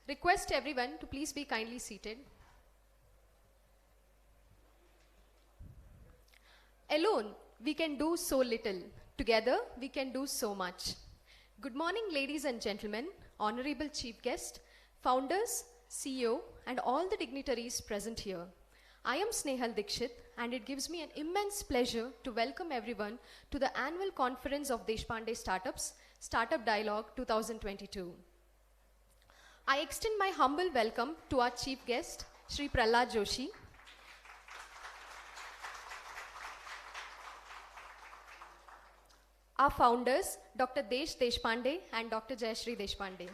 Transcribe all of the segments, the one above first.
Request everyone to please be kindly seated. Alone, we can do so little. Together, we can do so much. Good morning, ladies and gentlemen, honorable chief guest, founders, CEO, and all the dignitaries present here. I am Snehal Dikshit, and it gives me an immense pleasure to welcome everyone to the annual conference of Deshpande Startups, Startup Dialogue 2022. I extend my humble welcome to our chief guest, Shri Prahlad Joshi, our founders, Dr. Deshpande and Dr. Jayashree Deshpande,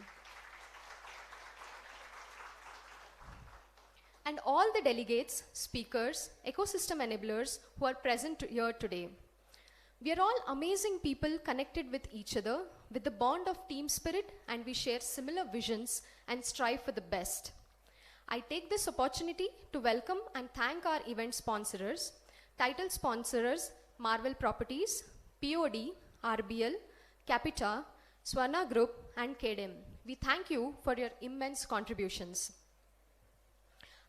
and all the delegates, speakers, ecosystem enablers who are present here today. We are all amazing people connected with each other with the bond of team spirit, and we share similar visions and strive for the best. I take this opportunity to welcome and thank our event sponsors, title sponsors, Marvel Properties, POD, RBL, Capita, Swarna Group, and KDM. We thank you for your immense contributions.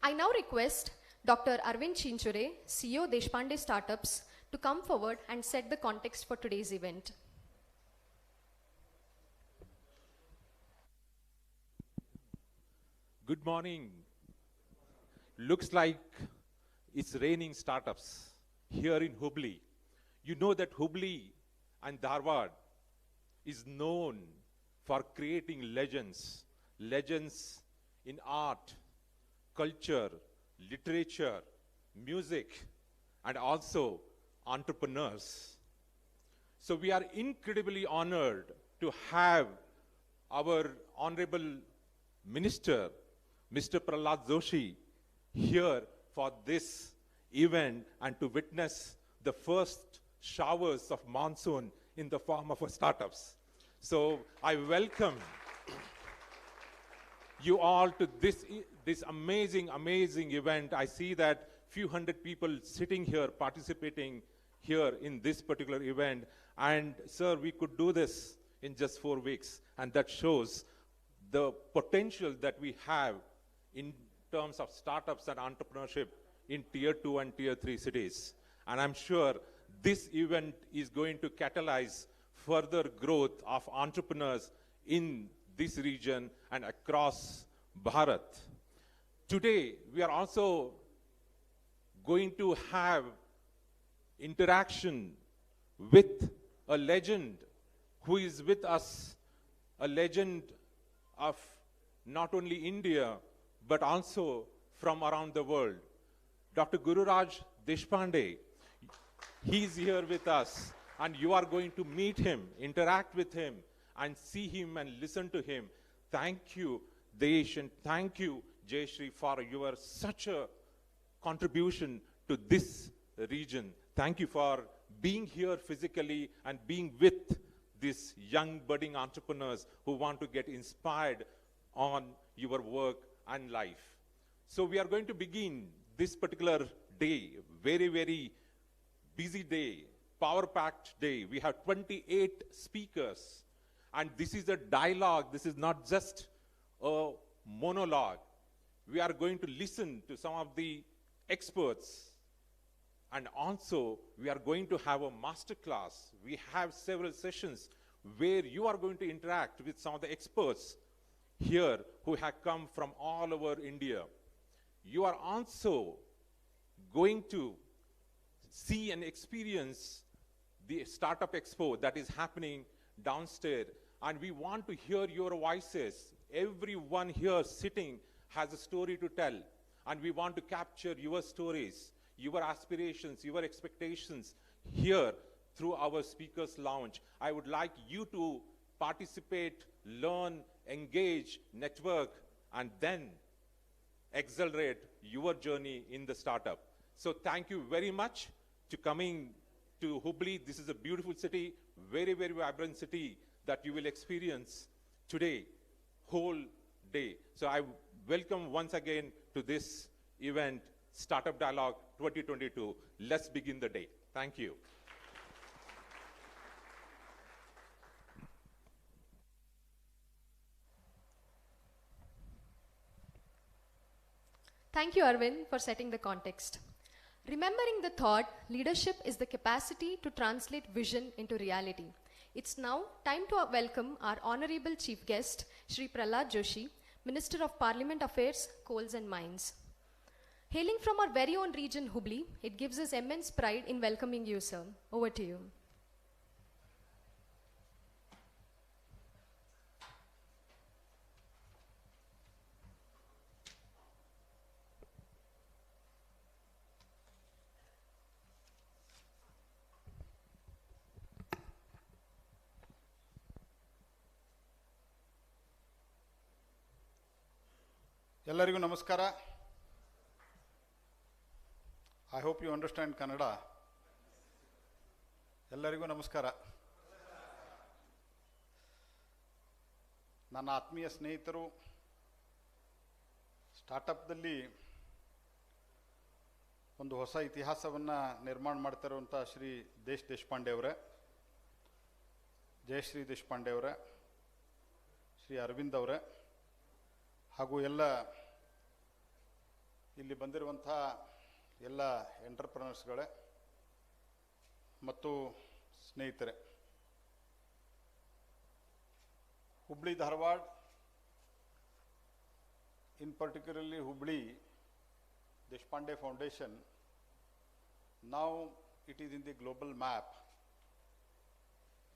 I now request Dr. Arvind Chinchure, CEO Deshpande Startups, to come forward and set the context for today's event. Good morning. Looks like it's raining startups here in Hubli. You know that Hubli and Dharwad is known for creating legends in art, culture, literature, music, and also entrepreneurs. So we are incredibly honored to have our Honorable Minister, Mr. Prahlad Joshi, here for this event and to witness the first showers of monsoon in the form of startups. So I welcome you all to this amazing event. I see that few hundred people sitting here, participating here in this particular event. And sir, we could do this in just 4 weeks. And that shows the potential that we have in terms of startups and entrepreneurship in tier 2 and tier 3 cities. And I'm sure this event is going to catalyze further growth of entrepreneurs in this region and across Bharat. Today, we are also going to have interaction with a legend who is with us, a legend of not only India, but also from around the world. Dr. Gururaj Deshpande, he's here with us, and you are going to meet him, interact with him, and see him and listen to him. Thank you, Desh, and thank you, Jayashree, for your such a contribution to this region. Thank you for being here physically and being with these young budding entrepreneurs who want to get inspired on your work and life. So we are going to begin this particular day, very busy day, power-packed day. We have 28 speakers, and this is a dialogue. This is not just a monologue. We are going to listen to some of the experts, and also we are going to have a masterclass. We have several sessions where you are going to interact with some of the experts here who have come from all over India. You are also going to see and experience the Startup Expo that is happening downstairs, and we want to hear your voices. Everyone here sitting has a story to tell, and we want to capture your stories, your aspirations, your expectations here through our speakers lounge. I would like you to participate, learn, engage, network, and then accelerate your journey in the startup. So thank you very much to coming to Hubli. This is a beautiful city, very vibrant city that you will experience today, whole day. So I welcome once again to this event, Startup Dialogue 2022. Let's begin the day. Thank you. Thank you, Arvind, for setting the context. Remembering the thought, leadership is the capacity to translate vision into reality. It's now time to welcome our honorable chief guest, Shri Prahlad Joshi, Minister of Parliament Affairs, Coals and Mines. Hailing from our very own region, Hubli, it gives us immense pride in welcoming you, sir. Over to you. ಎಲ್ಲರಿಗೂ ನಮಸ್ಕಾರ. I hope you understand Kannada. ಎಲ್ಲರಿಗೂ ನಮಸ್ಕಾರ. ನನ್ನ ಆತ್ಮೀಯ ಸ್ನೇಹಿತರು, ಸ್ಟಾರ್ಟಪ್ದಲ್ಲಿ ಒಂದು ಹೊಸ ಇತಿಹಾಸವನ್ನು ನಿರ್ಮಾಣ ಮಾಡ್ತಿರುವಂಥ ಶ್ರೀ ದೇಶಪಾಂಡೆ ಅವರೇ, ಜಯಶ್ರೀ ದೇಶಪಾಂಡೆ ಅವರೇ, ಶ್ರೀ ಅರವಿಂದ್ ಅವರೇ, ಹಾಗೂ ಎಲ್ಲ ಇಲ್ಲಿ ಬಂದಿರುವಂಥ ಎಲ್ಲ ಎಂಟರ್ಪ್ರನರ್ಸ್ಗಳೇ ಮತ್ತು ಸ್ನೇಹಿತರೆ, Hubli Dharwad, in particularly Hubli, Deshpande Foundation, now it is in the global map.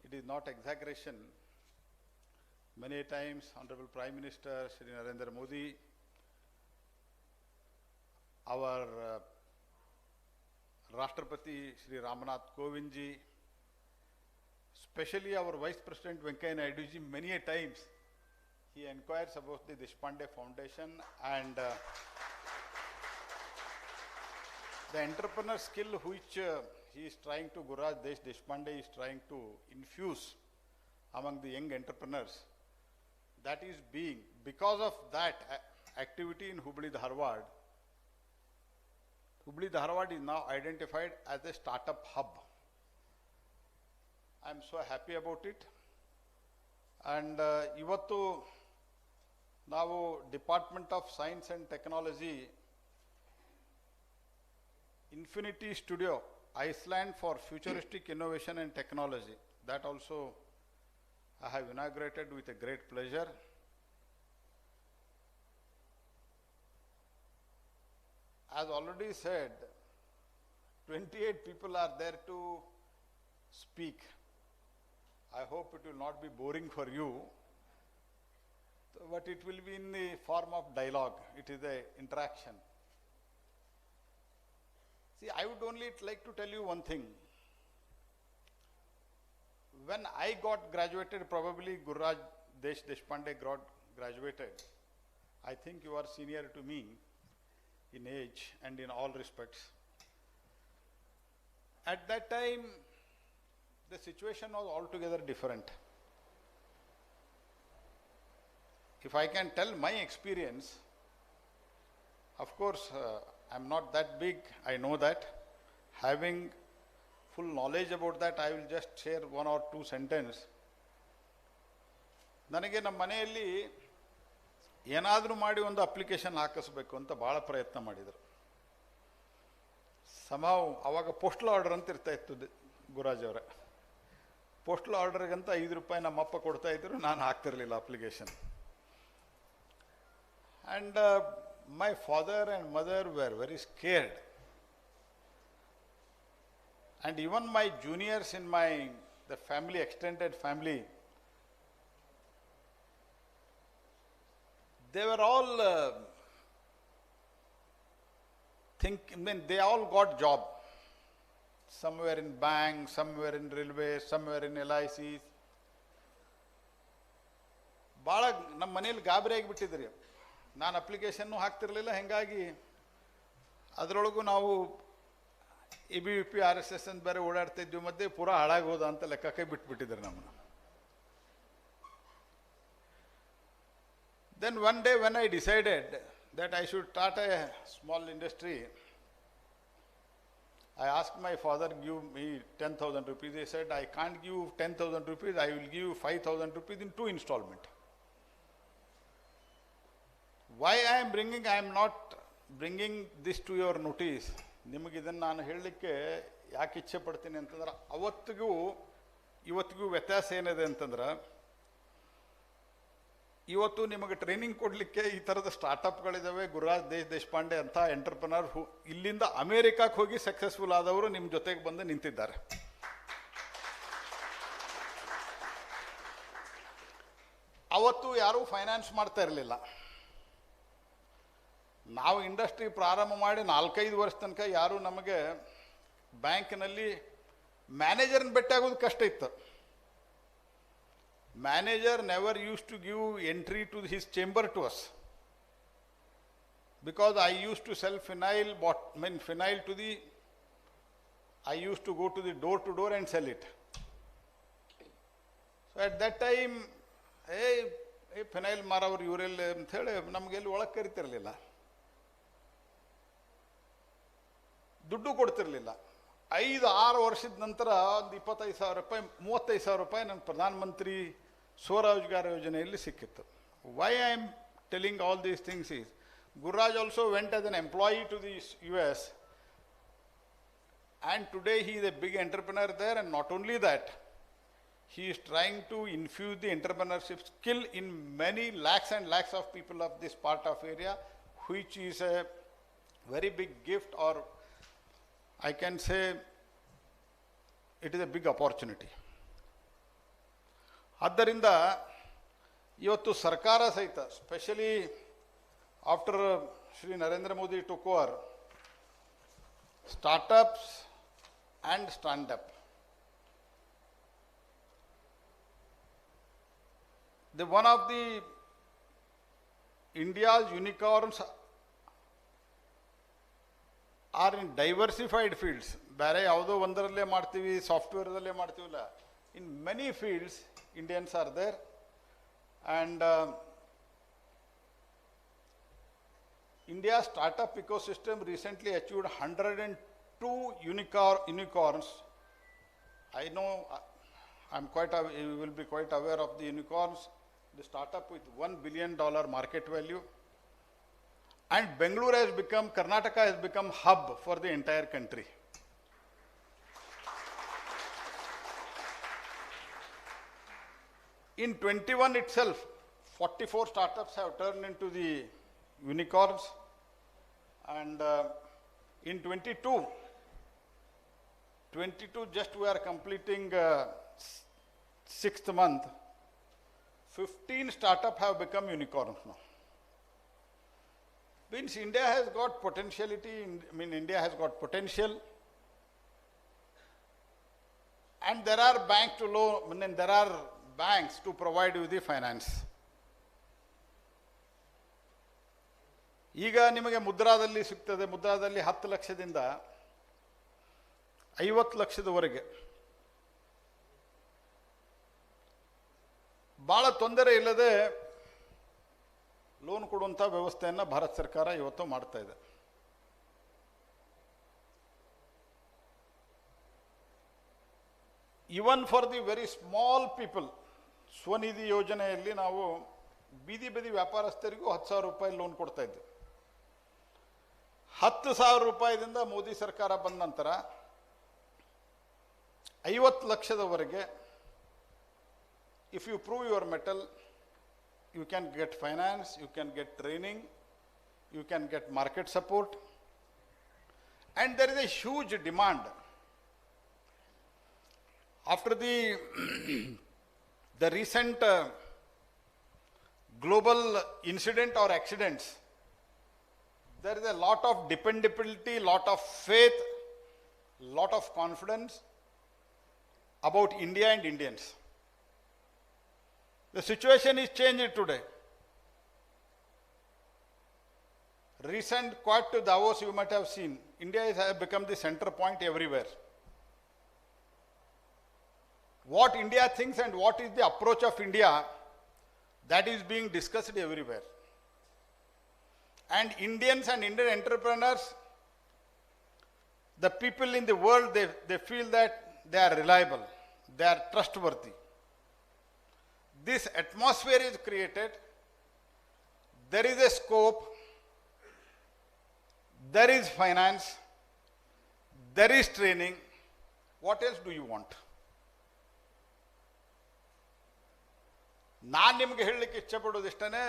It is not exaggeration. Many times, Honorable Prime Minister Shri Narendra Modi, our Rashtrapati Shri Ramnath Kovind ji, especially our Vice President Venkaiah Naidu ji, many a times he inquires about the Deshpande Foundation and the entrepreneur skill which he is trying to, Guraj Deshpande is trying to infuse among the young entrepreneurs. That is being, because of that activity in Hubli Dharwad is now identified as a startup hub. I am so happy about it. And ivattu ನಾವು department of science and technology infinity studio island for futuristic innovation and technology, that also I have inaugurated with a great pleasure. As already said, 28 people are there to speak. I hope it will not be boring for you, but it will be in the form of dialogue. It is an interaction. See, I would only like to tell you one thing. When I got graduated, probably Gurraj Deshpande got graduated. I think you are senior to me in age and in all respects. At that time, the situation was altogether different. If I can tell my experience, of course, I'm not that big, I know that. Having full knowledge about that, I will just share one or two sentences. ನನಗೆ ನಮ್ಮ ಮನೆಯಲ್ಲಿ ಏನಾದರೂ ಮಾಡಿ ಒಂದು application ಹಾಕಿಸ್ಬೇಕು ಅಂತ ಭಾಳ ಪ್ರಯತ್ನ ಮಾಡಿದರು. ಸಮಾವ್ ಅವಾಗ ಪೋಸ್ಟಲ್ ಆರ್ಡರ್ ಅಂತ ಇರ್ತಾ ಇತ್ತು ಗುರಾಜ್ ಅವರೇ. ಪೋಸ್ಟಲ್ ಆರ್ಡರ್ಗಂತ ₹5 ನಮ್ಮಪ್ಪ ಕೊಡ್ತಾ ಇದ್ರು, ನಾನು ಹಾಕ್ತಿರ್ಲಿಲ್ಲ application. And my father and mother were very scared. And even my juniors in the family, extended family, they were all they all got job. Somewhere in bank, somewhere in railway, somewhere in LICs. ಭಾಳ ನಮ್ಮ ಮನೇಲಿ ಗಾಬರಿ ಆಗಿಬಿಟ್ಟಿದ್ರಿ. ನಾನು application ಹಾಕ್ತಿರ್ಲಿಲ್ಲ, ಹೀಗಾಗಿ ಅದರೊಳಗೂ ನಾವು ABVP RSS ಅಂತ ಬೇರೆ ಓಡಾಡ್ತಾ ಇದ್ವಿ, ಮಧ್ಯೆ ಪೂರಾ ಹಾಳಾಗೋದ ಅಂತ ಲೆಕ್ಕಕ್ಕೆ ಬಿಟ್ಬಿಟ್ಟಿದ್ರು ನಮ್ಮನ್ನು. Then one day when I decided that I should start a small industry, I asked my father, give me 10,000 rupees. He said, I can't give 10,000 rupees, I will give 5,000 rupees in 2 installments. Why I am bringing, I am not bringing this to your notice, ನಿಮಗೆ ಇದನ್ನು ನಾನು ಹೇಳಲಿಕ್ಕೆ ಯಾಕೆ ಇಚ್ಛೆ ಪಡ್ತೀನಿ ಅಂತಂದ್ರೆ, ಅವತ್ತಿಗೂ ಇವತ್ತಿಗೂ ವ್ಯತ್ಯಾಸ ಏನಿದೆ ಅಂತಂದ್ರೆ, ಇವತ್ತು ನಿಮಗೆ ಟ್ರೈನಿಂಗ್ ಕೊಡಲಿಕ್ಕೆ ಈ ಥರದ ಸ್ಟಾರ್ಟಪ್ಗಳಿದ್ದಾವೆ. ಗುರುರಾಜ್ ದೇಶಪಾಂಡೆ ಅಂತ ಎಂಟರ್ಪ್ರನರ್ ಇಲ್ಲಿಂದ ಅಮೇರಿಕಕ್ಕೆ ಹೋಗಿ ಸಕ್ಸಸ್ಫುಲ್ ಆದವರು ನಿಮ್ಮ ಜೊತೆಗೆ ಬಂದು ನಿಂತಿದ್ದಾರೆ. ಅವತ್ತು ಯಾರೂ ಫೈನಾನ್ಸ್ ಮಾಡ್ತಾ ಇರಲಿಲ್ಲ. ನಾವು ಇಂಡಸ್ಟ್ರಿ ಪ್ರಾರಂಭ ಮಾಡಿ 4-5 ವರ್ಷ ತನಕ ಯಾರು ನಮಗೆ ಬ್ಯಾಂಕ್ನಲ್ಲಿ ಮ್ಯಾನೇಜರ್ನ ಭೇಟಿ ಆಗೋದು ಕಷ್ಟ ಇತ್ತು. Manager never use to give entry to his chamber to us, because I use to sell phenyl phenyl to the, I use to go to the door to door and sell it. So at that time phenyl ಮಾರವ್ರು ಇವರೆಲ್ಲ ಅಂಥೇಳಿ ನಮಗೆಲ್ಲಿ ಒಳಗೆ ಕರಿತಿರಲಿಲ್ಲ, ದುಡ್ಡು ಕೊಡ್ತಿರಲಿಲ್ಲ. 5-6 ವರ್ಷದ ನಂತರ ಒಂದು 25,000 ರೂಪಾಯಿ 35,000 ರೂಪಾಯಿ ನನ್ನ ಪ್ರಧಾನಮಂತ್ರಿ ಸ್ವರೋಜ್ಗಾರ್ ಯೋಜನೆಯಲ್ಲಿ ಸಿಕ್ಕಿತ್ತು. Why I am telling all these things is, Gururaj also went as an employee to the US, and today he is a big entrepreneur there, and not only that, he is trying to infuse the entrepreneurship skill in many lakhs and lakhs of people of this part of area, which is a very big gift, or I can say it is a big opportunity. ಆದ್ದರಿಂದ ಇವತ್ತು ಸರ್ಕಾರ ಸಹಿತ, specially after Shri Narendra Modi took over, startups and standup, one of the India's unicorns are in diversified fields. ಬೇರೆ ಯಾವುದೋ ಒಂದರಲ್ಲೇ ಮಾಡ್ತೀವಿ, ಸಾಫ್ಟ್ವೇರ್ದಲ್ಲೇ ಮಾಡ್ತೀವಲ್ಲ, in many fields Indians are there. And India's startup ecosystem recently achieved 102 unicorns. I know you will be quite aware of the unicorns. The startup with $1 billion market value. And Bangalore has become, Karnataka has become hub for the entire country. In 21 itself, 44 startups have turned into the unicorns. And in 22, just we are completing 6th month, 15 startups have become unicorns now. Means India has got potentiality, India has got potential, and there are banks to provide you the finance. ಈಗ ನಿಮಗೆ ಮುದ್ರಾದಲ್ಲಿ ಸಿಗ್ತದೆ. ಮುದ್ರಾದಲ್ಲಿ 10 ಲಕ್ಷದಿಂದ 50 ಲಕ್ಷದವರೆಗೆ ಭಾಳ ತೊಂದರೆ ಇಲ್ಲದೆ loan ಕೊಡುವಂಥ ವ್ಯವಸ್ಥೆಯನ್ನು ಭಾರತ ಸರ್ಕಾರ ಇವತ್ತು ಮಾಡ್ತಾ ಇದೆ. Even for the very small people, Svanidhi ಯೋಜನೆಯಲ್ಲಿ ನಾವು ಬೀದಿ ವ್ಯಾಪಾರಸ್ಥರಿಗೂ 10,000 ರೂಪಾಯಿ ಲೋನ್ ಕೊಡ್ತಾ ಇದ್ದೆ. 10,000 ರೂಪಾಯಿದಿಂದ ಮೋದಿ ಸರ್ಕಾರ ಬಂದ ನಂತರ 50 ಲಕ್ಷದವರೆಗೆ, if you prove your mettle, you can get finance, you can get training, you can get market support, and there is a huge demand. After the recent global incident or accidents, there is a lot of dependability, lot of faith, lot of confidence about India and Indians. The situation is changed today. Recent quad to Davos, you might have seen, India has become the center point everywhere. What India thinks and what is the approach of India, that is being discussed everywhere. And Indians and Indian entrepreneurs, the people in the world, they feel that they are reliable, they are trustworthy. This atmosphere is created. There is a scope there is finance, there is training. What else do you want? ನಾನು ನಿಮಗೆ ಹೇಳಲಿಕ್ಕೆ ಇಷ್ಟಪಡೋದಿಷ್ಟೇ,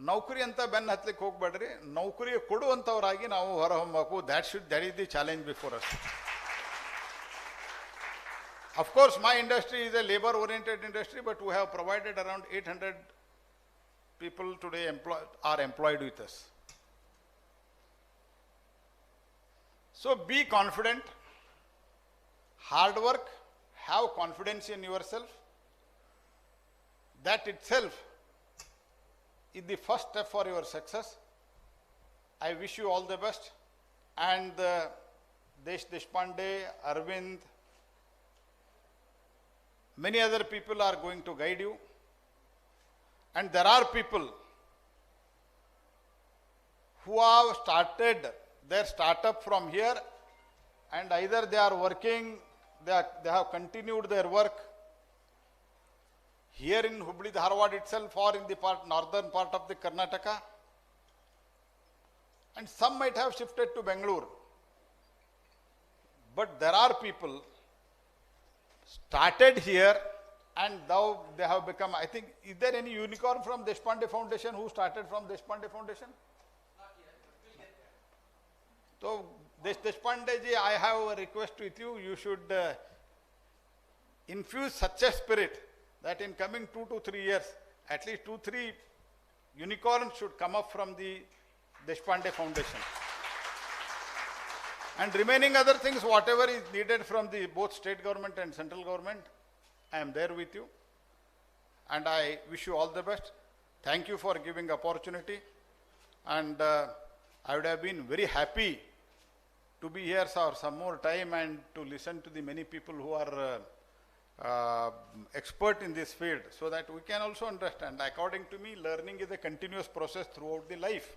ನೌಕರಿ ಅಂತ ಬೆನ್ನು ಹತ್ತಲಿಕ್ಕೆ ಹೋಗ್ಬೇಡ್ರಿ, ನೌಕರಿ ಕೊಡುವಂಥವರಾಗಿ ನಾವು ಹೊರಹೊಮ್ಮಬೇಕು. that is the challenge before us. Of course, my industry is a labor-oriented industry, but we have provided around 800 people today are employed with us. So be confident, hard work, have confidence in yourself. That itself is the first step for your success. I wish you all the best. And Deshpande, Arvind, many other people are going to guide you. And there are people who have started their startup from here, and either they are working, they have continued their work here in Hubli, Dharwad itself, or in the northern part of the Karnataka, and some might have shifted to Bangalore. But there are people started here, and now they have become, I think, is there any unicorn from Deshpande Foundation who started from Deshpande Foundation? Not yet, but we'll get there. So, Deshpande ji, I have a request with you. You should infuse such a spirit that in coming 2 to 3 years, at least 2-3 unicorns should come up from the Deshpande Foundation. And remaining other things, whatever is needed from the both state government and central government, I am there with you. And I wish you all the best. Thank you for giving opportunity. And I would have been very happy to be here for some more time and to listen to the many people who are expert in this field, so that we can also understand. According to me, learning is a continuous process throughout the life.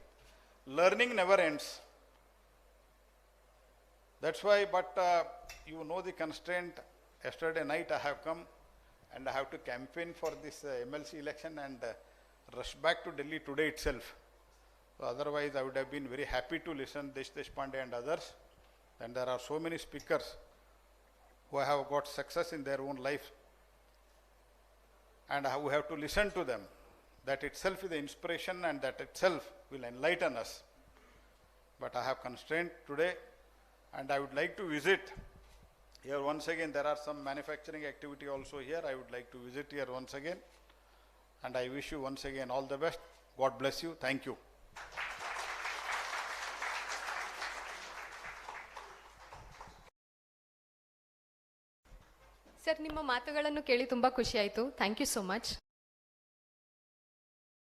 Learning never ends. That's why, but you know the constraint. Yesterday night I have come and I have to campaign for this MLC election and rush back to Delhi today itself. So otherwise I would have been very happy to listen to Deshpande and others. And there are so many speakers who have got success in their own life, and we have to listen to them. That itself is the inspiration, and that itself will enlighten us. But I have constraint today, and I would like to visit here once again. There are some manufacturing activity also here. I would like to visit here once again, and I wish you once again all the best. God bless you. Thank you. Sir, ನಿಮ್ಮ ಮಾತುಗಳನ್ನು ಕೇಳಿ ತುಂಬ ಖುಷಿ ಆಯಿತು. Thank you so much.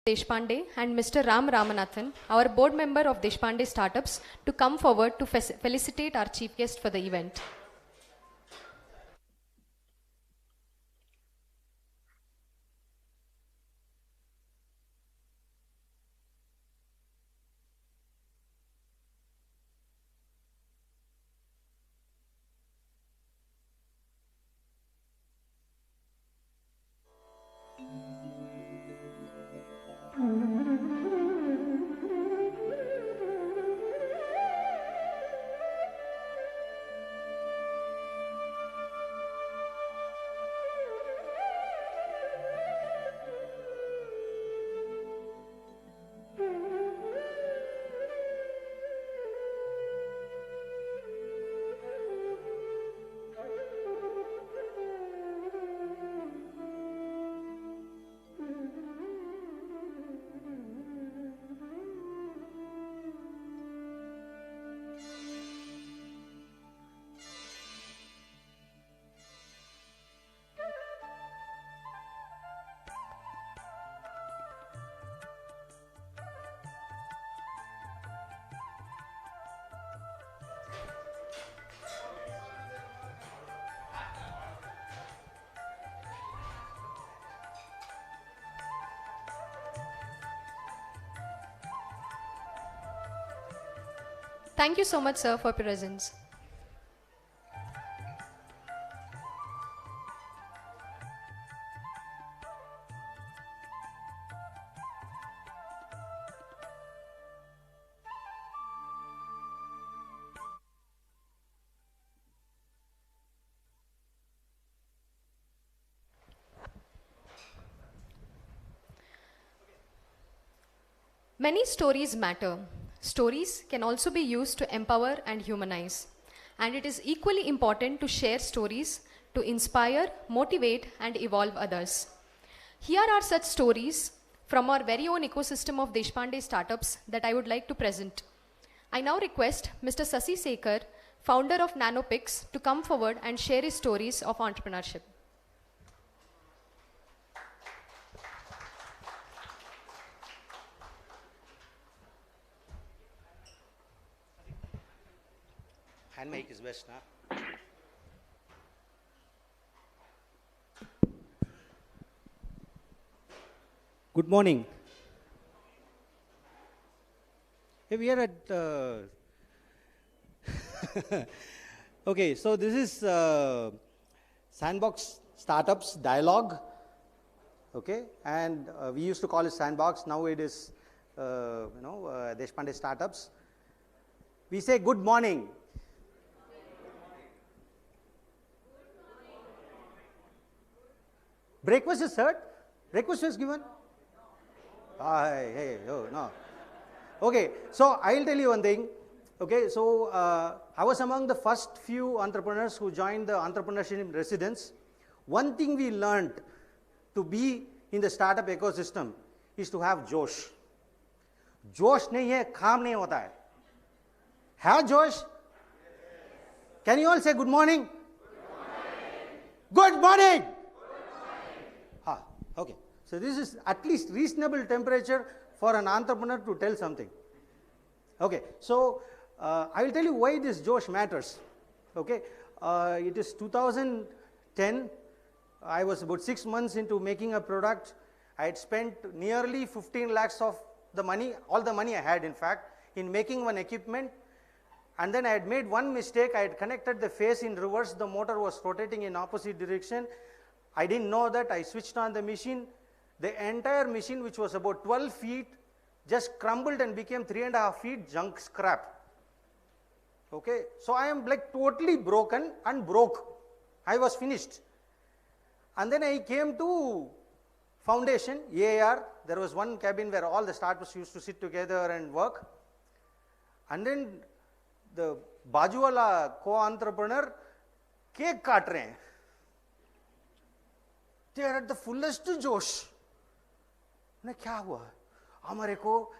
Deshpande and Mr. Ram Ramanathan, our board member of Deshpande Startups, to come forward to felicitate our chief guest for the event. Thank you so much, sir, for presence. Many stories matter. Stories can also be used to empower and humanize. And it is equally important to share stories to inspire, motivate, and evolve others. Here are such stories from our very own ecosystem of Deshpande startups that I would like to present. I now request Mr. Sasi Sekar, founder of NanoPix, to come forward and share his stories of entrepreneurship. Hand mic is best, na? Good morning. Hey, we are at. Okay, so this is Sandbox Startups Dialogue. Okay, and we used to call it Sandbox. Now it is, Deshpande Startups. We say good morning. Breakfast is served? Breakfast is given? Hey, oh, no. Okay, so I'll tell you one thing. Okay, so I was among the first few entrepreneurs who joined the entrepreneurship residence. One thing we learned to be in the startup ecosystem is to have Josh. Josh nahi hai, kaam nahi hota hai. Have Josh? Can you all say good morning? Good morning! Okay, so this is at least reasonable temperature for an entrepreneur to tell something. Okay, so I will tell you why this Josh matters. Okay, it is 2010. I was about 6 months into making a product. I had spent nearly 15 lakhs of the money, all the money I had in fact, in making one equipment. And then I had made one mistake. I had connected the phase in reverse. The motor was rotating in opposite direction. I didn't know that. I switched on the machine. The entire machine, which was about 12 feet, just crumbled and became 3.5 feet junk scrap. Okay, so I am like totally broken and broke. I was finished. And then I came to Foundation, AAR. There was one cabin where all the startups used to sit together and work. And then the Bajuwala co-entrepreneur cake kaat rahe hain. They are at the fullest जोश. ना क्या हुआ? हमारे को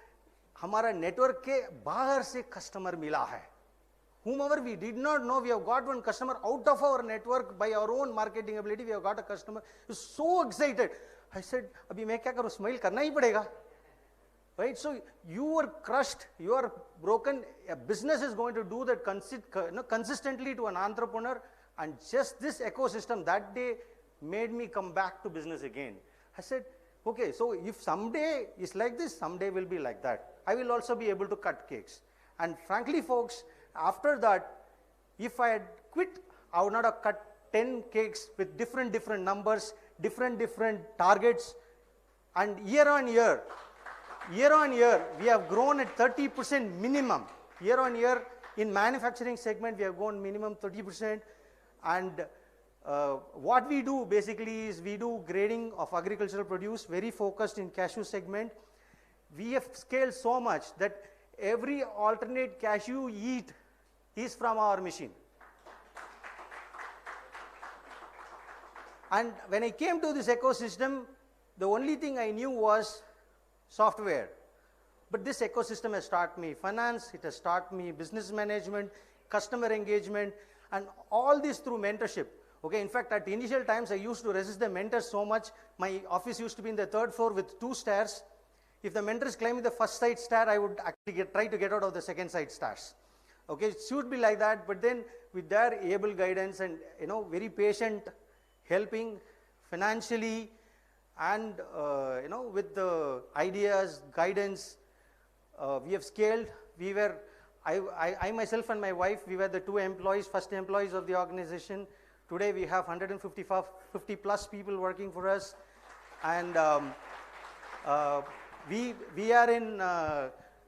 हमारा network के बाहर से कस्टमर मिला है. Whomever we did not know, we have got one customer out of our network by our own marketing ability. We have got a customer who is so excited. I said, अभी मैं क्या करूँ? Smile करना ही पड़ेगा. Right? So you were crushed. You are broken. A business is going to do that consistently to an entrepreneur, and just this ecosystem that day made me come back to business again. I said, okay, so if someday is like this, someday will be like that. I will also be able to cut cakes. And frankly, folks, after that, if I had quit, I would not have cut 10 cakes with different numbers, different targets. And year on year, we have grown at 30% minimum. Year on year, in manufacturing segment, we have grown minimum 30%. And what we do basically is we do grading of agricultural produce, very focused in cashew segment. We have scaled so much that every alternate cashew you eat is from our machine. And when I came to this ecosystem, the only thing I knew was software. But this ecosystem has taught me finance, it has taught me business management, customer engagement, and all this through mentorship. Okay, in fact, at initial times, I used to resist the mentors so much. My office used to be in the 3rd floor with 2 stairs. If the mentors climbed the first side stair, I would actually try to get out of the second side stairs. Okay, it should be like that, but then with their able guidance and very patient helping financially and with the ideas, guidance, we have scaled. We were, I myself and my wife, we were the 2 employees, first employees of the organization. Today we have 150 plus people working for us, and we are in